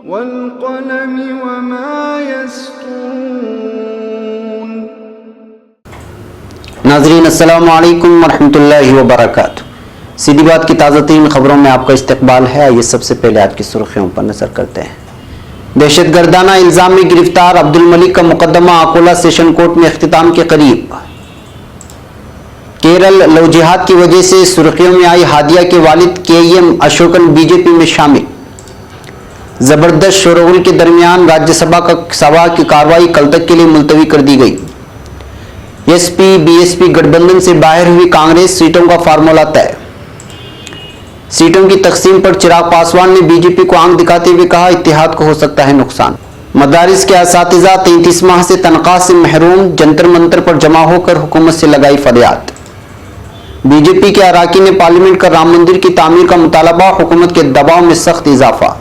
वल्क़लमि वमा यस्तून। नाज़रीन अस्सलामु अलैकुम वरहमतुल्लाहि वबरकातुहू। सीधी बात की ताज़ा तरीन खबरों में आपका इस्तकबाल है। आइए सबसे पहले आज की सुर्खियों पर नजर करते हैं। दहशतगर्दाना इल्जाम में गिरफ्तार अब्दुल मलिक का मुकदमा अकोला सेशन कोर्ट में इख्तिताम के करीब। केरल लव जिहाद की वजह से सुर्खियों में आई हादिया के वालिद केएम अशोकन बीजेपी में शामिल। जबरदस्त शोरगुल के दरमियान राज्यसभा की कार्रवाई कल तक के लिए मुलतवी कर दी गई। एसपी बीएसपी गठबंधन से बाहर हुई कांग्रेस, सीटों का फार्मूला तय। सीटों की तकसीम पर चिराग पासवान ने बीजेपी को आंख दिखाते हुए कहा, इत्तेहाद को हो सकता है नुकसान। मदारिस के असातिज़ा 33 माह से तनख्वाह से महरूम, जंतर मंतर पर जमा होकर हुकूमत से लगाई फरियाद। बीजेपी के अराकीन ने पार्लियामेंट का राम मंदिर की तामीर का मुतालबा, हुकूमत के दबाव में सख्त इजाफा।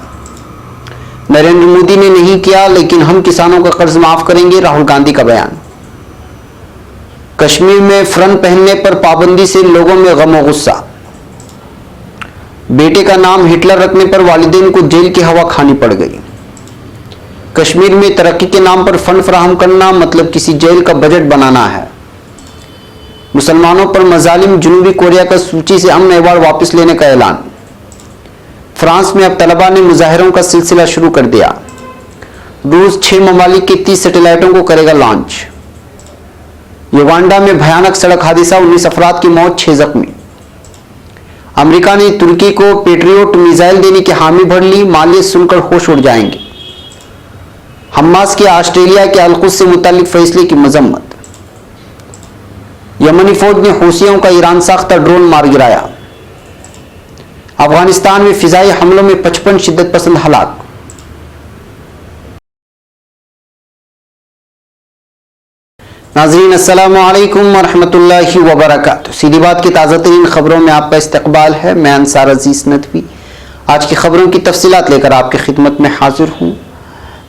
नरेंद्र मोदी ने नहीं किया लेकिन हम किसानों का कर्ज माफ करेंगे, राहुल गांधी का बयान। कश्मीर में फ्रन पहनने पर पाबंदी से लोगों में गम और गुस्सा। बेटे का नाम हिटलर रखने पर वालिदैन को जेल की हवा खानी पड़ गई। कश्मीर में तरक्की के नाम पर फंड फराहम करना मतलब किसी जेल का बजट बनाना है। मुसलमानों पर मजालिम, जनूबी कोरिया का सूची से अमन अवार्ड वापस लेने का ऐलान। फ्रांस में अब तलबा ने मुजाहिरों का सिलसिला शुरू कर दिया। रूस 6 ममालिक की 30 सैटेलाइटों को करेगा लॉन्च। युगांडा में भयानक सड़क हादसा, 19 अफराद की मौत, 6 जख्मी। अमेरिका ने तुर्की को पेट्रियोट मिसाइल देने की हामी भर ली, मालियत सुनकर होश उड़ जाएंगे। हमास के ऑस्ट्रेलिया के अलकुद से मुतालिक फैसले की मजम्मत। यमनी फौज ने हूसियों का ईरान साख्ता ड्रोन मार गिराया। अफगानिस्तान में फिजाई हमलों में 55 शिद्दत पसंद हलाक। नाज़रीन अस्सलामु अलैकुम वरहमतुल्लाहि वबरकातुहू। सीधी बात की ताज़ा तरीन खबरों में आपका इस्तकबाल है। मैं अंसार अजीज नदवी आज की खबरों की तफसीलात लेकर आपकी खिदमत में हाजिर हूँ।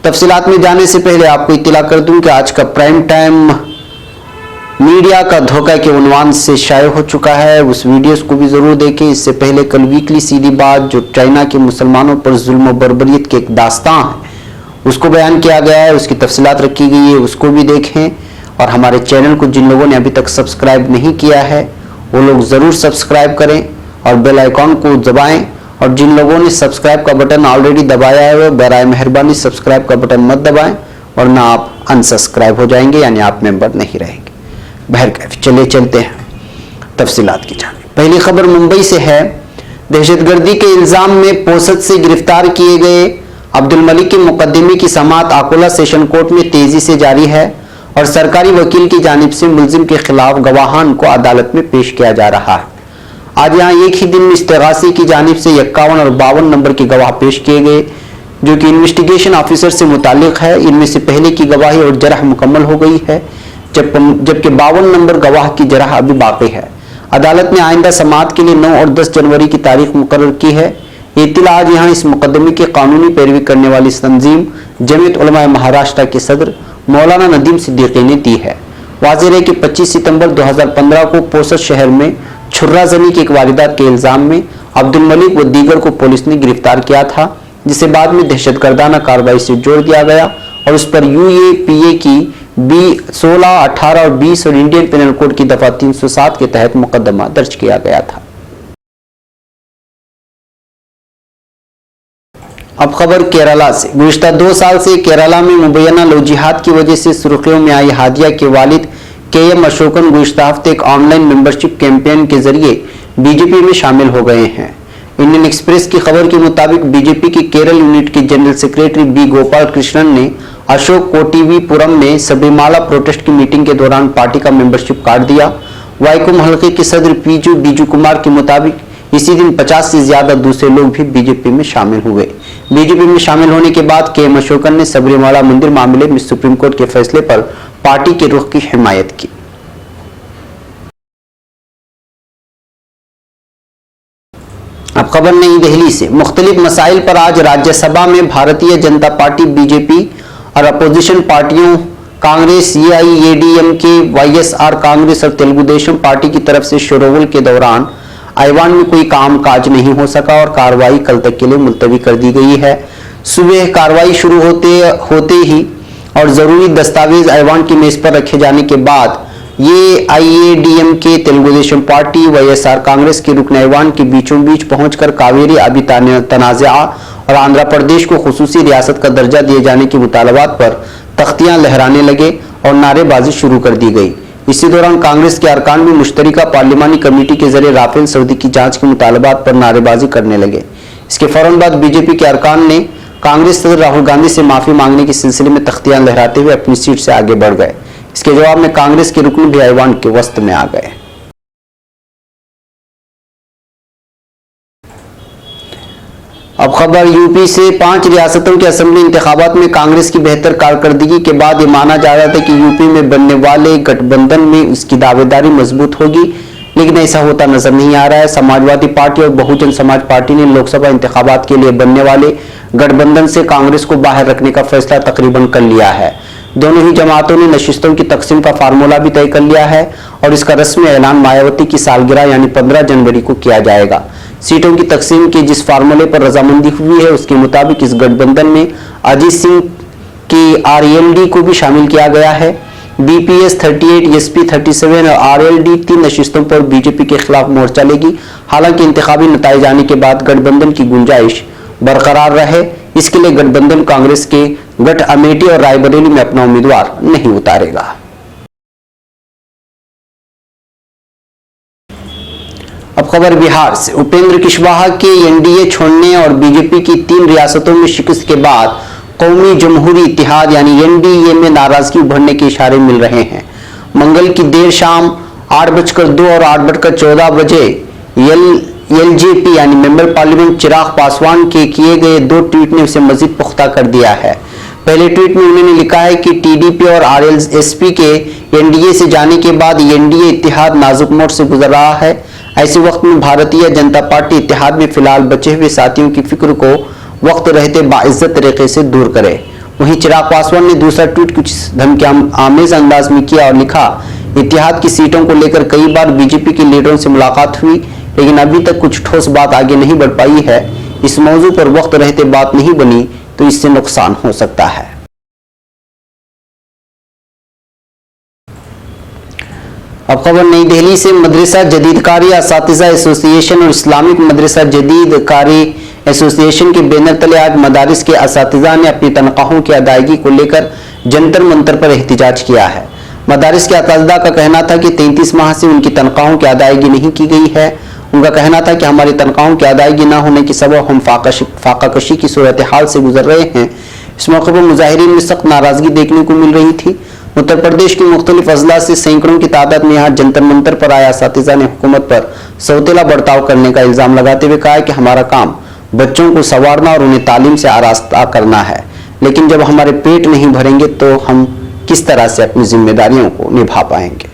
तफसीलात में जाने से पहले आपको इत्तला कर दूं कि आज का प्राइम टाइम मीडिया का धोखा के उन्वान से शाये हो चुका है। उस वीडियोस को भी ज़रूर देखें। इससे पहले कल वीकली सीधी बात, जो चाइना के मुसलमानों पर जुल्म और बर्बरियत के एक दास्तां है, उसको बयान किया गया है, उसकी तफसीलात रखी गई है, उसको भी देखें। और हमारे चैनल को जिन लोगों ने अभी तक सब्सक्राइब नहीं किया है वो लोग ज़रूर सब्सक्राइब करें और बेल आइकॉन को दबाएं। और जिन लोगों ने सब्सक्राइब का बटन ऑलरेडी दबाया है वो बराए मेहरबानी सब्सक्राइब का बटन मत दबाएं, वरना आप अनसब्सक्राइब हो जाएंगे, यानी आप मेंबर नहीं रहेंगे। बहरकैफ चलिए चलते हैं तफसीलात की जानिब। पहली खबर मुंबई से है। दहशतगर्दी के इल्ज़ाम में पोसत से गिरफ्तार किए गए अब्दुल मलिक के मुकदमे की समाअत अकोला सेशन कोर्ट में तेजी से जारी है और सरकारी वकील की जानिब से मुल्जिम के खिलाफ गवाहान को अदालत में पेश किया जा रहा है। आज यहाँ एक ही दिन में इस्तेगासी की जानिब से 51 और 52 नंबर के गवाह पेश किए गए, जो कि इन्वेस्टिगेशन ऑफिसर से मुतालिक है। इनमें से पहले की गवाही और जरह मुकम्मल हो गई है, जबकि 52 नंबर गवाह की जरह अभी बाकी है। अदालत ने आइंदा समाअत के लिए 9 और 10 जनवरी की तारीख मुकर्रर की है। ये इत्तला आज यहाँ इस मुकदमे की कानूनी पैरवी करने वाली तंजीम जमीयत उलमा महाराष्ट्र के सदर मौलाना नदीम सिद्दीकी ने दी है। वाज़ेह है कि 25 सितंबर 2015 को पोसत शहर में छुर्रा जनी की एक वारदात के इल्ज़ाम में अब्दुल मलिक व दीगर को पुलिस ने गिरफ्तार किया था, जिसे बाद में दहशतगर्दाना कार्रवाई से जोड़ दिया गया और उस पर यूएपीए की 16, 18 और 20 और इंडियन पेनल कोड की दफा 307 के तहत मुकदमा दर्ज किया गया था। अब खबर केरला से। गुज़िश्ता 2 साल से केरला में मुबैना लव जिहाद की वजह से सुर्खियों में आई हादिया के वालिद केएम अशोकन गुज़िश्ता हफ्ते एक ऑनलाइन मेंबरशिप कैंपेन के जरिए बीजेपी में शामिल हो गए हैं। इंडियन एक्सप्रेस की खबर के मुताबिक बीजेपी की केरल यूनिट के general secretary B Gopal Krishnan ने अशोक कोटिवीपुरम में सबरीमाला प्रोटेस्ट की मीटिंग के दौरान पार्टी का मेंबरशिप कार्ड दिया। वाईकोम हल्के के सदर बीजू कुमार के मुताबिक इसी दिन 50 से ज्यादा दूसरे लोग भी बीजेपी में शामिल हुए। बीजेपी में शामिल होने के बाद केएम अशोकन ने सबरीमाला मंदिर मामले में सुप्रीम कोर्ट के फैसले पर पार्टी के रुख की हिमायत की। अब खबर नई दिल्ली से। मुख्तलिफ मसाइल पर आज राज्यसभा में भारतीय जनता पार्टी बीजेपी और अपोजिशन पार्टियों कांग्रेस, एआईएडीएमके, वाईएसआर कांग्रेस और तेलुगु देशम पार्टी की तरफ से शोरगुल के दौरान ऐवान में कोई काम काज नहीं हो सका और कार्रवाई कल तक के लिए मुलतवी कर दी गई है। सुबह कार्रवाई शुरू होते ही और जरूरी दस्तावेज ऐवान की मेज पर रखे जाने के बाद ये AIADMK, Telugu Desam party, YSR Congress के रुकन ऐवान के बीचों बीच पहुंचकर कावेरी आबी तनाज़ा और आंध्र प्रदेश को खुसूसी रियासत का दर्जा दिए जाने के मुतालबात पर तख्तियां लहराने लगे और नारेबाजी शुरू कर दी गई। इसी दौरान कांग्रेस के अरकान भी मुश्तरिका पार्लिमानी कमेटी के जरिए राफेल सऊदी की जांच के मुतालबात पर नारेबाजी करने लगे। इसके फौरन बाद बीजेपी के अरकान ने कांग्रेस सदर राहुल गांधी से माफी मांगने के सिलसिले में तख्तियां लहराते हुए अपनी सीट से आगे बढ़ गए। इसके जवाब में कांग्रेस के रुकन भी ऐवान के वस्त में आ गए। अब खबर यूपी से 5 रियासतों के असेंबली इंतखाबात में कांग्रेस की बेहतर कारकर्दगी के बाद ये माना जा रहा था कि यूपी में बनने वाले गठबंधन में उसकी दावेदारी मजबूत होगी, लेकिन ऐसा होता नजर नहीं आ रहा है। समाजवादी पार्टी और बहुजन समाज पार्टी ने लोकसभा इंतखाबात के लिए बनने वाले गठबंधन से कांग्रेस को बाहर रखने का फैसला तकरीबन कर लिया है। दोनों ही जमातों ने नशिस्तों की तकसीम का फार्मूला भी तय कर लिया है और इसका रस्मी ऐलान मायावती की सालगिरह यानी 15 जनवरी को किया जाएगा। सीटों की तकसीम के जिस फार्मूले पर रजामंदी हुई है उसके मुताबिक इस गठबंधन में अजीत सिंह की RLD को भी शामिल किया गया है। BPS 38, SP 37 और RLD 3 नशिस्तों पर बीजेपी के खिलाफ मोर्चा लेगी। हालांकि इंतखाबी नताइज आने के बाद गठबंधन की गुंजाइश बरकरार रहे, इसके लिए गठबंधन कांग्रेस के गढ़ अमेठी और रायबरेली में अपना उम्मीदवार नहीं उतारेगा। अब खबर बिहार से। उपेंद्र कुशवाहा के NDA छोड़ने और बीजेपी की 3 रियासतों में शिकस्त के बाद कौमी जमहूरी इत्तेहाद यानी NDA में नाराजगी उभरने के इशारे मिल रहे हैं। मंगल की देर शाम 8:02 और 8:14 बजे LJP यानी मेंबर पार्लियामेंट चिराग पासवान के किए गए 2 ट्वीट ने उसे मजीद पुख्ता कर दिया है। पहले ट्वीट में उन्होंने लिखा है कि TDP और RSP के NDA से जाने के बाद NDA इत्तेहाद नाजुक मोड़ से गुजर रहा है। ऐसे वक्त में भारतीय जनता पार्टी इत्तेहाद में फिलहाल बचे हुए साथियों की फिक्र को वक्त रहते बाइज्जत तरीके से दूर करे। वहीं चिराग पासवान ने दूसरा ट्वीट कुछ धमकी-आमेज अंदाज में किया और लिखा, इत्तेहाद की सीटों को लेकर कई बार बीजेपी के लीडरों से मुलाकात हुई, लेकिन अभी तक कुछ ठोस बात आगे नहीं बढ़ पाई है। इस मौजू पर वक्त रहते बात नहीं बनी तो इससे नुकसान हो सकता है। अब खबर नई दिल्ली से। मदरसा जदीद कारी असातिज़ा एसोसिएशन और इस्लामिक मदरसा जदीद कारी एसोसिएशन के बैनर तले आज मदारिस के असातिज़ा ने अपनी तनख्वाहों की अदायगी को लेकर जंतर मंतर पर एहतिजाज किया है। मदारिस के असातिज़ा का कहना था कि 33 माह से उनकी तनख्वाहों की अदायगी नहीं की गई है। उनका कहना था कि हमारी तनख्वाहों की अदायगी न होने के सबब हम फाकाकशी की सूरत हाल से गुजर रहे हैं। इस मौके पर मुजाहिरीन में सख्त नाराजगी देखने को मिल रही थी। उत्तर प्रदेश की मुख्तलिफ अजला से सैकड़ों की तादाद में यहाँ जंतर मंतर पर आया असातिज़ा ने हुकूमत पर सौतेला बर्ताव करने का इल्जाम लगाते हुए कहा कि हमारा काम बच्चों को संवारना और उन्हें तालीम से आरास्ता करना है, लेकिन जब हमारे पेट नहीं भरेंगे तो हम किस तरह से अपनी जिम्मेदारियों को निभा पाएंगे।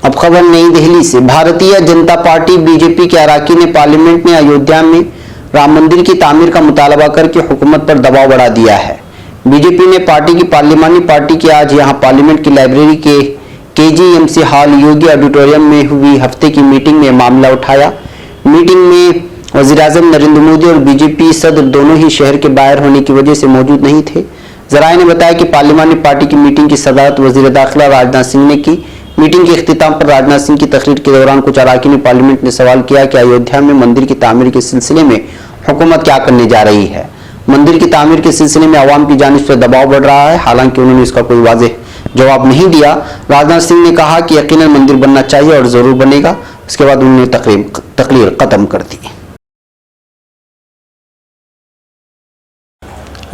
अब खबर नई दिल्ली से। भारतीय जनता पार्टी BJP के अराकीन ने पार्लियामेंट में अयोध्या में राम मंदिर की तामीर का मुतालबा करके हुकूमत पर दबाव बढ़ा दिया है। बीजेपी ने पार्टी की पार्लिमानी पार्टी की आज यहां पार्लियामेंट की लाइब्रेरी के KGMC हॉल योगी ऑडिटोरियम में हुई हफ्ते की मीटिंग में मामला उठाया। मीटिंग में वज़ीर-ए-आज़म नरेंद्र मोदी और BJP सदर दोनों ही शहर के बाहर होने की वजह से मौजूद नहीं थे। जराये ने बताया कि पार्लिमानी पार्टी की मीटिंग की सदारत वज़ीर दाखिला राजनाथ सिंह ने की। मीटिंग के इख्तिताम पर राजनाथ सिंह की तकरीर के दौरान कुछ अरकान पार्लियामेंट ने सवाल किया कि अयोध्या में मंदिर की तामीर के सिलसिले में हुकूमत क्या करने जा रही है। मंदिर की तामीर के सिलसिले में आवाम की जानिब से दबाव बढ़ रहा है। हालांकि उन्होंने इसका कोई वाज़ेह जवाब नहीं दिया। राजनाथ सिंह ने कहा कि यकीनन मंदिर बनना चाहिए और जरूर बनेगा। उसके बाद उन्होंने तकरीर खत्म कर दी।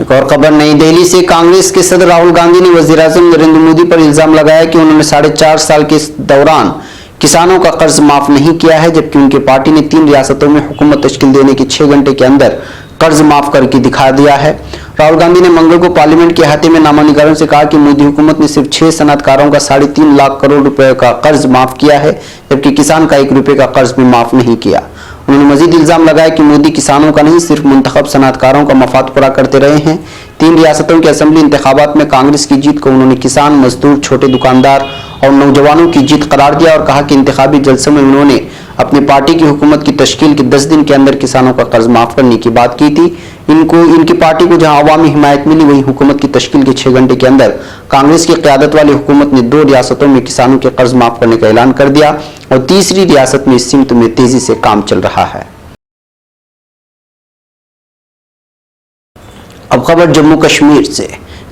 एक और खबर नई दिल्ली से। कांग्रेस के सदर राहुल गांधी ने वज़ीर-ए-आज़म नरेंद्र मोदी पर इल्जाम लगाया कि उन्होंने 4.5 साल के दौरान किसानों का कर्ज माफ नहीं किया है, जबकि उनकी पार्टी ने 3 रियासतों में हुकूमत तश्कील देने के 6 घंटे के अंदर कर्ज माफ करके दिखा दिया है। राहुल गांधी ने मंगल को पार्लियामेंट के अहाते में नामानिगारों से कहा कि मोदी हुकूमत ने सिर्फ 6 सनअतकारों का 3.5 लाख करोड़ रुपए का कर्ज माफ किया है, जबकि किसान का 1 रुपए का कर्ज भी माफ नहीं किया। उन्होंने मजीद इल्जाम लगाया कि मोदी किसानों का नहीं सिर्फ मुंतखब सनअतकारों का मफाद पूरा करते रहे हैं। 3 रियासतों के असेंबली इंतखाबात में कांग्रेस की जीत को उन्होंने किसान, मजदूर, छोटे दुकानदार और नौजवानों की जीत करार दिया और कहा कि इंतखाबी जलसे में उन्होंने अपनी पार्टी की हुकूमत की तश्कील के 10 दिन के अंदर किसानों का कर्ज माफ करने की बात की थी। इनकी पार्टी को जहां अवामी हिमायत मिली, वहीं हुकूमत की तश्कील के 6 घंटे के अंदर कांग्रेस की क़यादत वाली हुकूमत ने 2 रियासतों में किसानों के कर्ज माफ करने का ऐलान कर दिया और तीसरी रियासत में इस सिमत में तेजी से काम चल रहा है। अब खबर जम्मू कश्मीर से।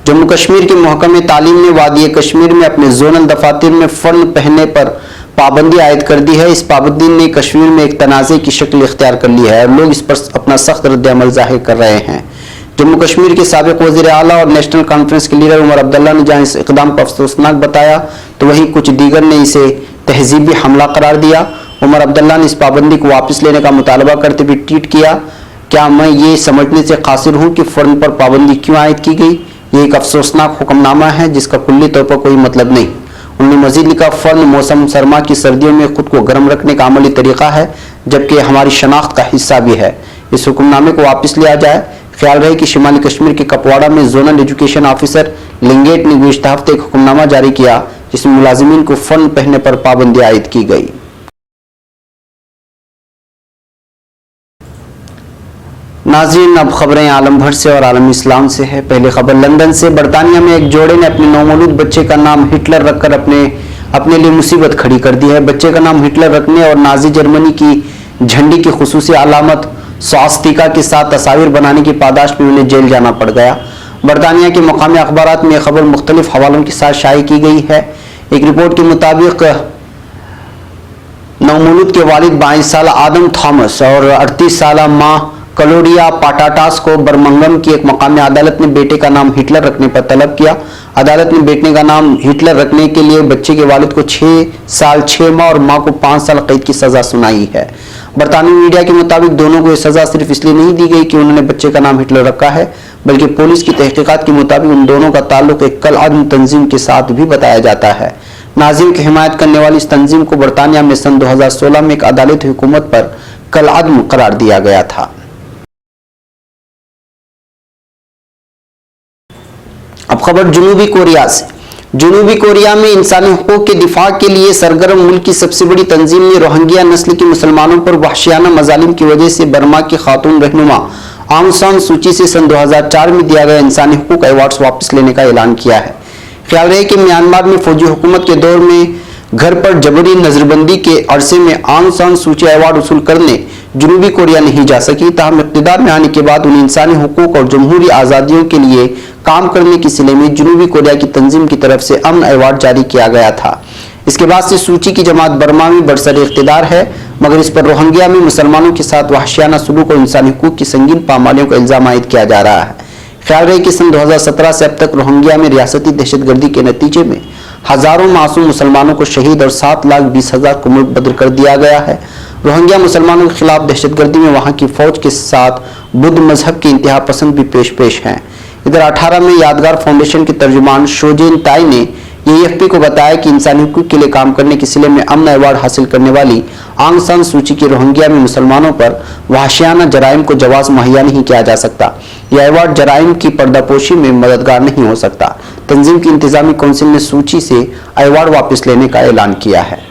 जम्मू कश्मीर के महकमे तालीम ने वादी कश्मीर में अपने जोनल दफातर में फर्न पहनने पर पाबंदी आयद कर दी है। इस पाबंदी ने कश्मीर में एक तनाज़े की शक्ल इख्तियार कर ली है और लोग इस पर अपना सख्त रद्द-ए-अमल जाहिर कर रहे हैं। जम्मू कश्मीर के साबिक वज़ीर आला और नेशनल कॉन्फ्रेंस के लीडर उमर अब्दुल्ला ने जहां इस इक़दाम को अफसोसनाक बताया, तो वहीं कुछ दीगर ने इसे तहज़ीबी हमला करार दिया। उमर अब्दुल्ला ने इस पाबंदी को वापस लेने का मुतालबा करते हुए ट्वीट किया, क्या मैं ये समझने से कासिर हूँ कि फर्न पर पाबंदी क्यों आयद की गई? ये एक अफसोसनाक हुक्मनामा है जिसका कुल्ली तौर पर कोई मतलब नहीं। उन्होंने मजीद लिखा, फर्न मौसम सरमा की सर्दियों में खुद को गर्म रखने का अमली तरीका है, जबकि हमारी शनाख्त का हिस्सा भी है। इस हुक्मनामे को वापस लिया जाए। ख्याल रहे कि शिमाली कश्मीर के कपवाड़ा में जोनल एजुकेशन ऑफिसर लिंगेट ने गुज़िश्ता हफ्ते एक हुक्मनामा जारी किया जिसमें मुलाजिमीन को फर्न पहनने पर पाबंदी आयद की गई। नाज़रीन, अब खबरें आलम भर से और आलम इस्लाम से है। पहली खबर लंदन से। बरतानिया में एक जोड़े ने अपने नौमौलूद बच्चे का नाम हिटलर रखकर अपने लिए मुसीबत खड़ी कर दी है। बच्चे का नाम हिटलर रखने और नाजी जर्मनी की झंडी की खुसूसी अलामत स्वास्तिका के साथ तस्वीर बनाने की पादाश में उन्हें जेल जाना पड़ गया। बरतानिया के मकामी अखबारात में यह खबर मुख्तलिफ हवालों के साथ शाये की गई है। एक रिपोर्ट के मुताबिक नौमौलूद के वालिद 22 साल आदम थॉमस और 38 साल माँ क्लोरिया पाटाटास को बर्मिंघम की एक मकामी अदालत ने बेटे का नाम हिटलर रखने पर तलब किया। अदालत ने बेटे का नाम हिटलर रखने के लिए बच्चे के वालिद को 6 साल 6 माह और मां को 5 साल कैद की सजा सुनाई है। बरतानवी मीडिया के मुताबिक दोनों को यह सजा सिर्फ इसलिए नहीं दी गई कि उन्होंने बच्चे का नाम हिटलर रखा है, बल्कि पुलिस की तहकीकात के मुताबिक उन दोनों का ताल्लुक एक कल-अदम तंजीम के साथ भी बताया जाता है। नाज़िम की हिमायत करने वाली इस तंजीम को बरतानिया में सन 2016 में एक अदालती हुकूमत पर कल-अदम करार दिया गया था। अब खबर जनूबी कोरिया से। जनूबी कोरिया में इंसानी हुकूक के दिफा के लिए सरगर्म मुल्क की सबसे बड़ी तंजीम ने रोहिंग्या नस्ल के मुसलमानों पर वहशियाना मजालिम की वजह से बर्मा की खातून रहनुमा आंग सान सूची से सन 2004 में दिया गया इंसानी हुकूक अवार्ड्स वापस लेने का ऐलान किया है। ख्याल रहे कि म्यांमार में फौजी हुकूमत के दौर में घर पर जबरी नजरबंदी के अरसे में आंग सान सूची अवार्ड वसूल करने जनूबी कोरिया नहीं जा सकी। ताहम इक़्तिदार में आने के बाद उन्हें इंसानी हुकूक और जमहूरी आज़ादियों के लिए काम करने के सिले में जनूबी कोरिया की तंजीम की तरफ से अमन अवार्ड जारी किया गया था। इसके बाद से सूची की जमात बर्मा में बरसर इक़्तिदार है, मगर इस पर रोहिंग्या में मुसलमानों के साथ वहशियाना सलूक और इंसानी हुकूक की संगीन पामालियों का इल्जाम आयद किया जा रहा है। ख्याल रहे कि सन 2017 से अब तक रोहिंग्या में रियासती दहशतगर्दी के नतीजे में हजारों मासूम मुसलमानों को शहीद और 7,20,000 को मुल्क बदर कर दिया गया है। रोहिंग्या मुसलमानों के खिलाफ दहशतगर्दी में वहां की फौज के साथ बुद्ध मजहब के इंतहा पसंद भी पेश हैं। इधर 18 में यादगार फाउंडेशन के तर्जुमान शोजेन ताई ने AFP को बताया कि इंसानी हुकूक के लिए काम करने के सिले में अमन अवार्ड हासिल करने वाली आंग सान सूची की रोहिंग्या में मुसलमानों पर वहशियाना जराइम को जवाज मुहैया नहीं किया जा सकता। यह अवार्ड जराइम की पर्दापोशी में मददगार नहीं हो सकता। तंजीम की इंतजामी कौंसिल ने सूची से अवार्ड वापस लेने का ऐलान किया है।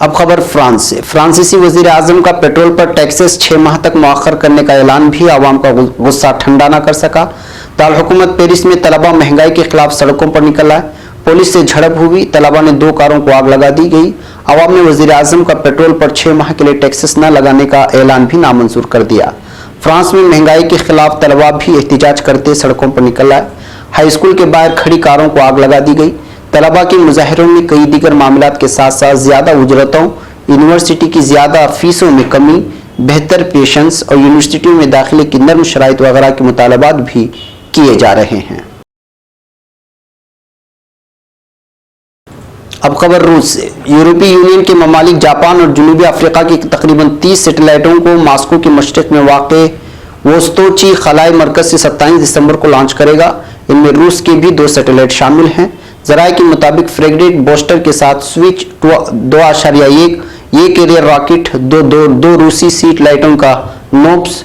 अब खबर फ्रांस से। फ्रांसीसी वजीर आजम का पेट्रोल पर टैक्सेस 6 माह तक मुअख्खर करने का ऐलान भी आवाम का गुस्सा ठंडा न कर सका। दारुल हुकूमत पेरिस में तलबा महंगाई के खिलाफ सड़कों पर निकल आए। पुलिस से झड़प हुई। तलबा ने 2 कारों को आग लगा दी गई। आवाम ने वजीर आजम का पेट्रोल पर 6 माह के लिए टैक्सेस न लगाने का ऐलान भी नामंजूर कर दिया। फ्रांस में महंगाई के खिलाफ तलबा भी एहतिजाज करते सड़कों पर निकल आए। हाई स्कूल के बाहर खड़ी कारों को आग लगा दी गई। तलबा के मुजाहिरों में कई दीगर मामलात के साथ साथ ज्यादा उजरतों, यूनिवर्सिटी की ज्यादा फीसों में कमी, बेहतर पेशेंस और यूनिवर्सिटियों में दाखिले की नर्म शराइत वगैरह के मुतालबात भी किए जा रहे हैं। अब खबर रूस से। यूरोपीय यूनियन के ममालिक जापान और जनूबी अफ्रीका की तकरीबन 30 सैटेलाइटों को मॉस्को के मशरिक में वाक़े वोस्तोची खलाई मरकज से 27 दिसंबर को लॉन्च करेगा। इनमें रूस के भी 2 सैटेलाइट शामिल हैं। जराये के मुताबिक फ्रेगेट बोस्टर के साथ स्विच 2.1 ये कैरियर रॉकेट, दो रूसी सीट लाइटों का नोब्स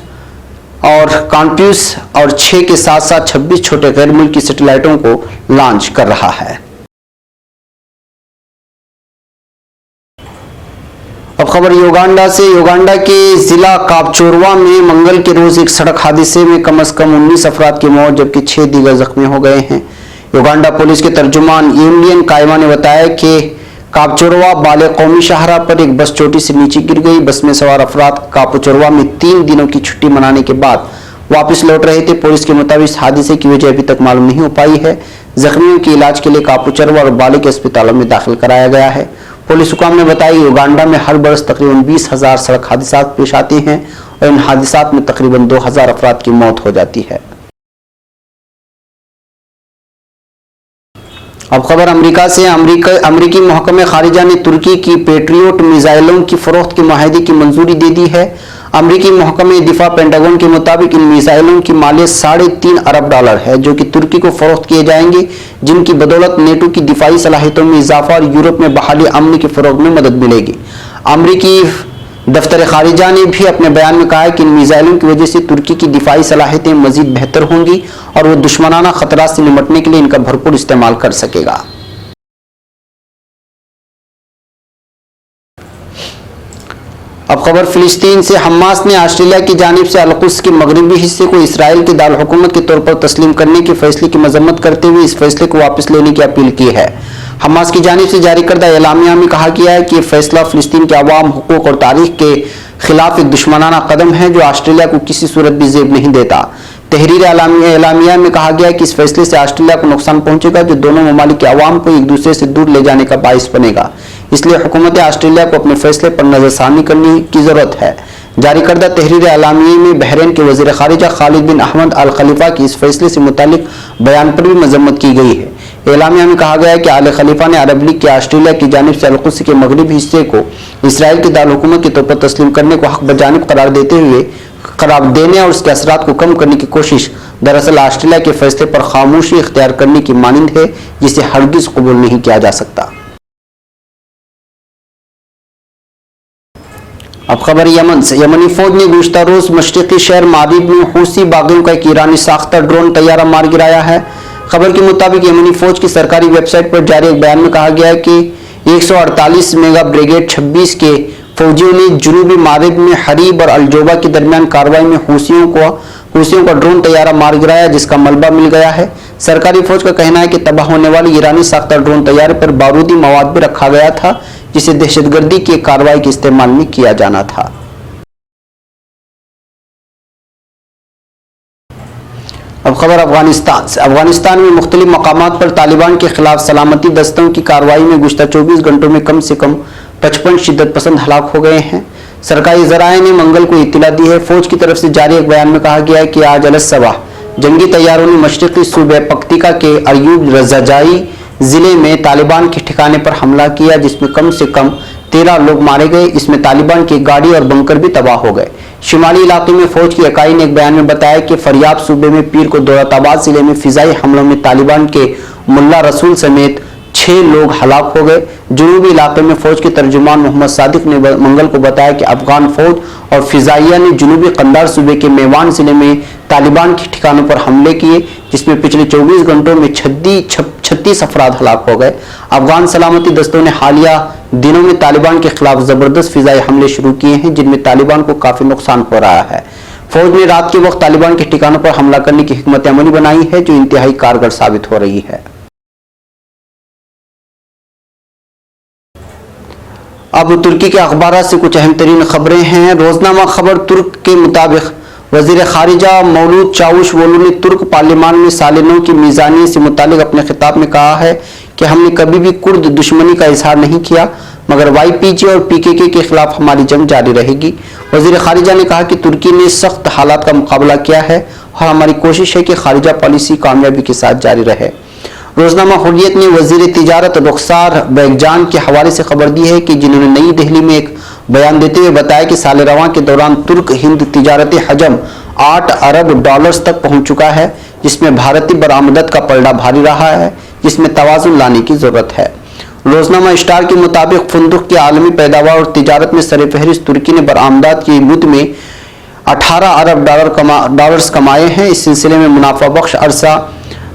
और कॉन्प्यूस और 6 के साथ साथ 26 छोटे गैर मुल्की सैटेलाइटों को लॉन्च कर रहा है। अब खबर युगांडा से। युगांडा के जिला कापचोरवा में मंगल के रोज एक सड़क हादसे में कम से कम 19 अफराद की मौत जबकि 6 दीगर जख्मी हो गए हैं। युगांडा पुलिस के तर्जुमान एमिलियन कायमा ने बताया कि कापचोरवा बाले कौमी शाहरा पर एक बस चोटी से नीचे गिर गई। बस में सवार अफराद कापचोरवा में 3 दिनों की छुट्टी मनाने के बाद वापस लौट रहे थे। पुलिस के मुताबिक इस हादसे की वजह अभी तक मालूम नहीं हो पाई है। जख्मियों के इलाज के लिए कापचोरवा और बाले के अस्पतालों में दाखिल कराया गया है। पुलिस हुकाम ने बताया युगांडा में हर बरस तकरीबन 20,000 सड़क हादसा पेश आते हैं और इन हादसा में तकरीबन 2,000 अफराद की मौत हो जाती है। अब खबर अमेरिका से। अमेरिकी महकमे खारिजा ने तुर्की की पेट्रियोट मिसाइलों की फरोख्त के माहदे की मंजूरी दे दी है। अमेरिकी महकमे दिफा पेंटागन के मुताबिक इन मिसाइलों की मालियत $3.5 अरब है जो कि तुर्की को फरोख्त किए जाएंगे, जिनकी बदौलत नेटो की दिफाई सलाहियतों में इजाफा और यूरोप में बहाली अमन के फरोग में मदद मिलेगी। अमेरिकी दफ्तर खारिजा ने भी अपने बयान में कहा है कि इन मिसाइलों की वजह से तुर्की की दिफाई सलाहियतें मजीद बेहतर होंगी और वो दुश्मनाना खतरात से निपटने के लिए इनका भरपूर इस्तेमाल कर सकेगा। अब खबर फिलिस्तीन से। हमास ने ऑस्ट्रेलिया की जानिब से अल-कुद्स के मगरबी हिस्से को इसराइल के दारुल हुकूमत के तौर पर तस्लीम करने के फैसले की मजम्मत करते हुए इस फैसले को वापस लेने की अपील की है। हमास की जानिब से जारी करदा एलामिया में कहा गया है कि यह फैसला फिलिस्तीन के अवाम, हुकूक और तारीख के खिलाफ एक दुश्मनाना कदम है जो ऑस्ट्रेलिया को किसी सूरत भी जेब नहीं देता। तहरीर एलामिया में कहा गया है कि इस फैसले से ऑस्ट्रेलिया को नुकसान पहुंचेगा जो दोनों ममालिक के अवाम को एक दूसरे से दूर ले जाने का बाइस बनेगा। इसलिए हुकूमत ऑस्ट्रेलिया को अपने फैसले पर नजरसानी करने की जरूरत है। जारी करदा तहरीर एलामिया में बहरीन के वजीर खारिजा खालिद बिन अहमद अल खलीफा की इस फैसले से मुतालिक बयान पर भी मजम्मत की गई है। एलामिया में कहा गया है कि आल खलीफा ने अरब लीग के ऑस्ट्रेलिया की जानिब से अल-कुद्स के मगरबी हिस्से को इसराइल के दारुल हुकूमत के तौर पर तस्लीम करने को हक बजानिब करार देने और उसके असरात को कम करने की कोशिश दरअसल ऑस्ट्रेलिया के फैसले पर खामोशी इख्तियार करने की मानिंद है जिसे हरगिज कबूल नहीं किया जा सकता। अब खबर यमन से। यमनी फौज ने गुज़श्ता रोज मशरिकी शहर मारिब में हूसी बागियों का एक ईरानी साख्ता ड्रोन तैयारा मार गिराया है। खबर के मुताबिक यमनी फौज की सरकारी वेबसाइट पर जारी एक बयान में कहा गया है कि 148 मेगा ब्रिगेड 26 के फौजियों ने जुनूबी मारिब में हरीब और अलजोबा के दरमियान कार्रवाई में हूसियों का ड्रोन तैयारा मार गिराया जिसका मलबा मिल गया है। सरकारी फौज का कहना है कि तबाह होने वाले ईरानी साख्ता ड्रोन तैयारे पर बारूदी मवाद भी रखा गया था जिसे दहशतगर्दी की कार्रवाई के इस्तेमाल में किया जाना था। अब खबर अफगानिस्तान से। अफगानिस्तान में मुख्तलिफ मकामात पर तालिबान के खिलाफ सलामती दस्तों की कार्रवाई में गुज़श्ता 24 घंटों में कम से कम 55 शिद्दत पसंद हलाक हो गए हैं। सरकारी ज़राए ने मंगल को इत्तला दी है। फौज की तरफ से जारी एक बयान में कहा गया है कि आज अलसबा जंगी तैयारों ने मशरक़ी सूबे पक्तिका के अयूब रज़ाई जिले में तालिबान के ठिकाने पर हमला किया जिसमें कम से कम 13 लोग मारे गए। इसमें तालिबान की गाड़ी और बंकर भी तबाह हो गए। शिमाली इलाके में फौज की इकाई ने एक बयान में बताया कि फरियाब सूबे में पीर को दौलताबाद जिले में फिजाई हमलों में तालिबान के मुल्ला रसूल समेत 6 लोग हलाक हो गए। जनूबी इलाके में फौज के तर्जुमान मोहम्मद सादिक ने मंगल को बताया कि अफगान फौज और फिजाइया ने जनूबी कंधार सूबे के मेवान जिले में तालिबान के ठिकानों पर हमले किए जिसमें पिछले 24 घंटों में 36 अफराद हलाक हो गए। अफगान सलामती दस्तों ने हालिया दिनों में तालिबान के खिलाफ जबरदस्त फिजाई हमले शुरू किए हैं जिनमें तालिबान को काफी नुकसान हो रहा है। फौज ने रात के वक्त तालिबान के ठिकानों पर हमला करने की हिकमत अमली बनाई है जो इंतहाई कारगर साबित हो रही है। अब तुर्की के अखबार से कुछ अहम तरीन खबरें हैं। रोजनामा खबर तुर्क के मुताबिक वजीर खारिजा मौलूद चावुशओगलू ने तुर्क पार्लियामान में साल नौ की मीज़ानी से मुतालिक अपने खिताब में कहा है कि हमने कभी भी कुर्द दुश्मनी का इजहार नहीं किया मगर YPG और PKK के खिलाफ हमारी जंग जारी रहेगी। वजीर खारिजा ने कहा कि तुर्की ने सख्त हालात का मुकाबला किया है और हमारी कोशिश है कि खारिजा पॉलिसी कामयाबी के साथ जारी रहे। रोजनामा हुर्रियत ने वजीर तिजारत रुखसार बैगजान के हवाले से खबर दी है कि जिन्होंने नई दिल्ली में एक बयान देते हुए बताया कि साल रवां के दौरान तुर्क हिंद तिजारती हजम $8 अरब तक पहुंच चुका है जिसमें भारतीय बरामदत का पलड़ा भारी रहा है जिसमें तवाज़ुन लाने की जरूरत है। रोजनामा स्टार के मुताबिक फुंदुक की आलमी पैदावार और तिजारत में सरफहरिस्त तुर्की ने बरामदात की मुद्द में 18 अरब डॉलर्स कमाए हैं। इस सिलसिले में मुनाफा बख्श अरसा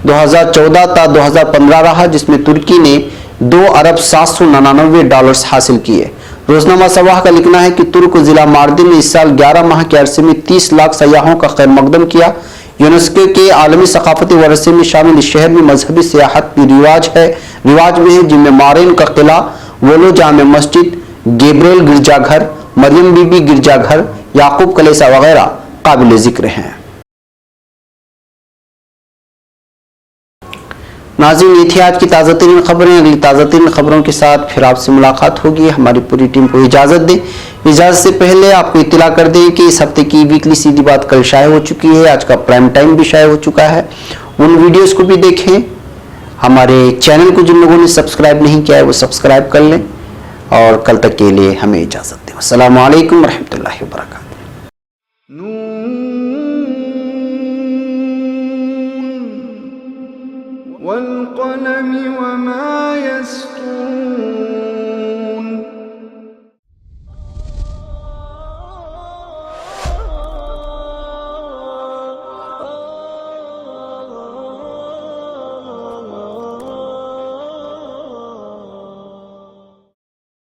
2014 था 2015 रहा, जिसमें तुर्की ने 2 अरब 799 डॉलर्स हासिल किए। रोजनामा सवाह का लिखना है कि तुर्क जिला मार्दिन ने इस साल 11 माह के अरसे में 30 लाख सयाहों का खैर मकदम किया। यूनेस्को के आलमी सकाफती वरसे में शामिल इस शहर में मजहबी सियाहत भी रिवाज में है, जिनमें मारेन का किला, वोलो जामे मस्जिद, गेब्रियल गिरजाघर, मरियम बीबी गिरजाघर, याकूब कलेसा वगैरह काबिल जिक्र हैं। नाज़रीन, ये थी आज की ताज़ा तरीन खबरें। अगली ताज़ा तरीन खबरों के साथ फिर आपसे मुलाकात होगी। हमारी पूरी टीम को इजाज़त दें। इजाज़त से पहले आपको इत्तला कर दें कि इस हफ्ते की वीकली सीधी बात कल शाये हो चुकी है। आज का प्राइम टाइम भी शाये हो चुका है। उन वीडियोस को भी देखें। हमारे चैनल को जिन लोगों ने सब्सक्राइब नहीं किया है वो सब्सक्राइब कर लें। और कल तक के लिए हमें इजाज़त दें। अस्सलामु अलैकुम रहमतुल्लाहि व बरकातहू। वल क़लम वमा